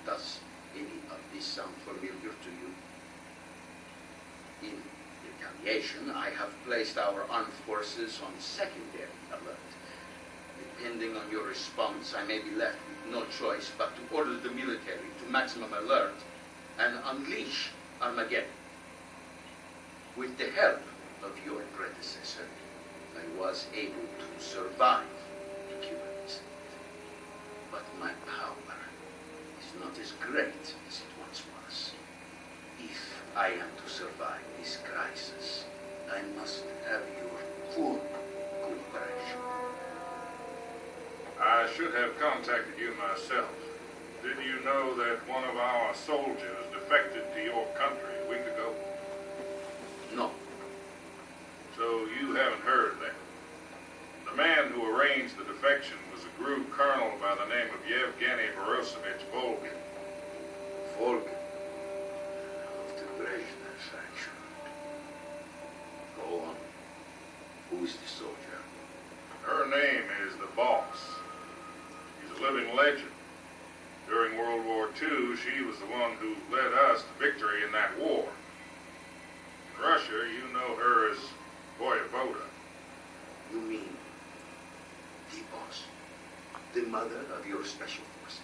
Does any of this sound familiar to you? In retaliation, I have placed our armed forces on secondary alert. Depending on your response, I may be left with no choice but to order the military to maximum alert and unleash Armageddon. With the help of your predecessor, I was able to survive the Cuban Missile. But my power is not as great as it once was. If I am to survive this crisis, I must have your full cooperation. I should have contacted you myself. Did you know that one of our soldiers defected to your country a week ago? No. So you haven't heard that. The man who arranged the defection was a GRU colonel by the name of Yevgeny Borisovich Volgin. Volgin. Of the Brezhnev faction. Go on. Who is the soldier? Her name is the Boss. She's a living legend. During World War II, she was the one who led us to victory in that war. In Russia, you know her as Voyevoda. You mean the Boss? The mother of your special forces?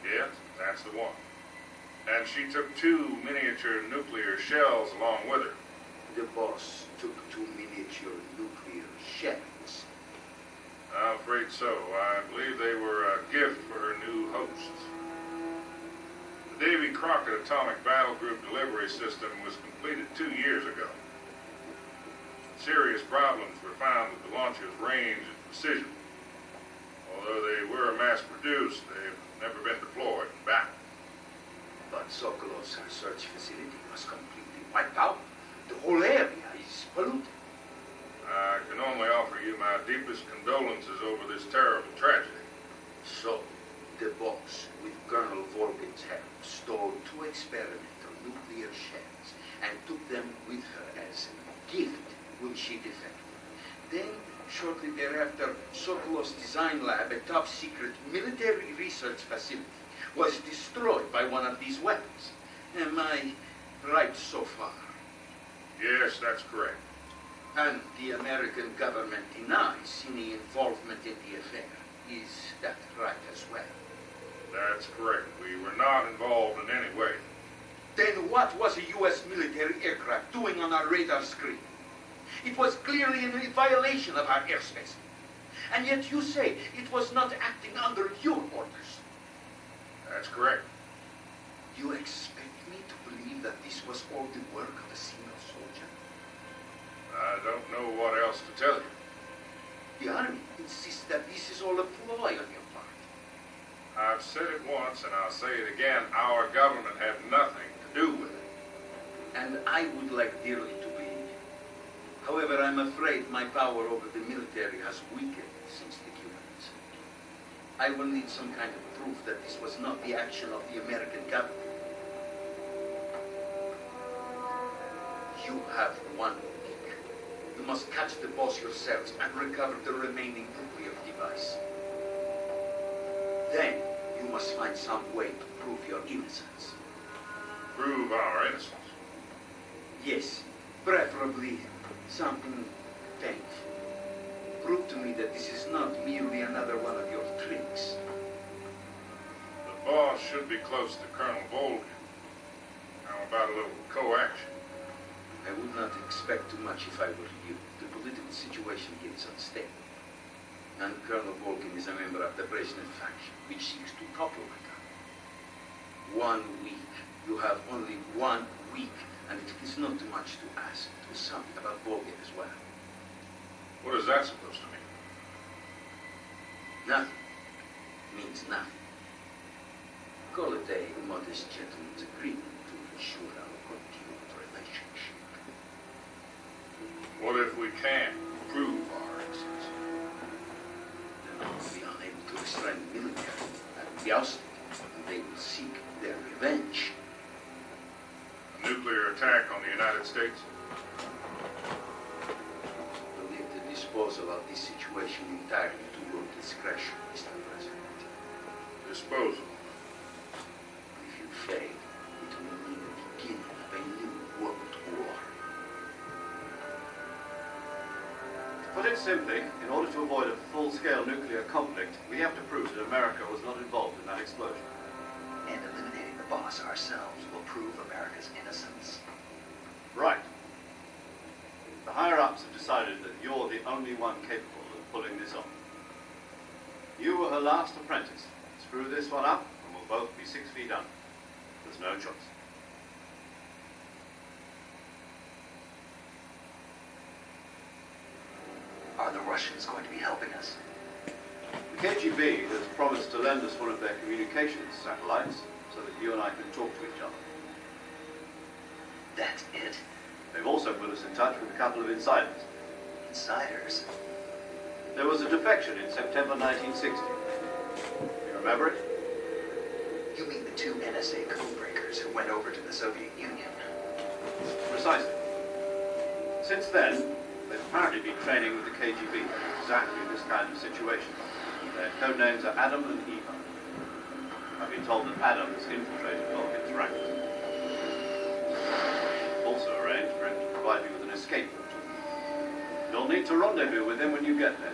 Yes, that's the one. And she took 2 miniature nuclear shells along with her. The Boss took 2 miniature nuclear shells. I'm afraid so. I believe they were a gift for her new hosts. The Davy Crockett Atomic Battle Group delivery system was completed 2 years ago. Serious problems were found with the launcher's range and precision. Although they were mass-produced, they've never been deployed in battle. But Sokolov's research facility was completely wiped out. The whole area is polluted. I can only offer you my deepest condolences over this terrible tragedy. So, the Boss, with Colonel Volgin's help, stole 2 experimental nuclear shells and took them with her as a gift when she defected. Then, shortly thereafter, Sokolov's design lab, a top-secret military research facility, was destroyed by one of these weapons. Am I right so far? Yes, that's correct. And the American government denies any involvement in the affair. Is that right as well? That's correct. We were not involved in any way. Then what was a U.S. military aircraft doing on our radar screen? It was clearly in violation of our airspace. And yet you say it was not acting under your orders. That's correct. You expect me to believe that this was all the work of a single soldier? I don't know what else to tell you. The Army insists that this is all a ploy on your part. I've said it once and I'll say it again. Our government had nothing to do with it. And I would like dearly to believe. However, I'm afraid my power over the military has weakened since the Cubans. I will need some kind of proof that this was not the action of the American government. You have 1 week. You must catch the Boss yourselves and recover the remaining nuclear device. Then, you must find some way to prove your innocence. Prove our innocence. Yes, preferably something painful. Prove to me that this is not merely another one of your tricks. The Boss should be close to Colonel Volgin. How about a little co-action? I would not expect too much if I were you. The political situation here is unstable. And Colonel Volgin is a member of the Brezhnev faction, which seeks to topple my government. 1 week. You have only 1 week, and it is not too much to ask. Do something about Volgin as well. What is that supposed to mean? Nothing means nothing. Call it a modest gentleman's agreement to ensure our continued relationship. What if we can't prove our innocence? Then I will be unable to restrain the military and be ousted, and they will seek their revenge. A nuclear attack on the United States? We'll leave the disposal of this situation entirely to your discretion, Mr. President. Disposal. simply, in order to avoid a full-scale nuclear conflict, we have to prove that America was not involved in that explosion. And eliminating the boss ourselves will prove America's innocence. Right. The higher-ups have decided that you're the only one capable of pulling this off. You were her last apprentice. Screw this one up, and we'll both be 6 feet under. There's no choice. Are the Russians going to be helping us? The KGB has promised to lend us one of their communications satellites so that you and I can talk to each other. That's it? They've also put us in touch with a couple of insiders. Insiders? There was a defection in September 1960. You remember it? You mean the 2 NSA codebreakers who went over to the Soviet Union? Precisely. Since then, they've apparently been training with the KGB for exactly this kind of situation. Their code names are Adam and Eva. I've been told that Adam has infiltrated Vulcan's ranks. Also arranged for him to provide me with an escape route. You'll need to rendezvous with him when you get there.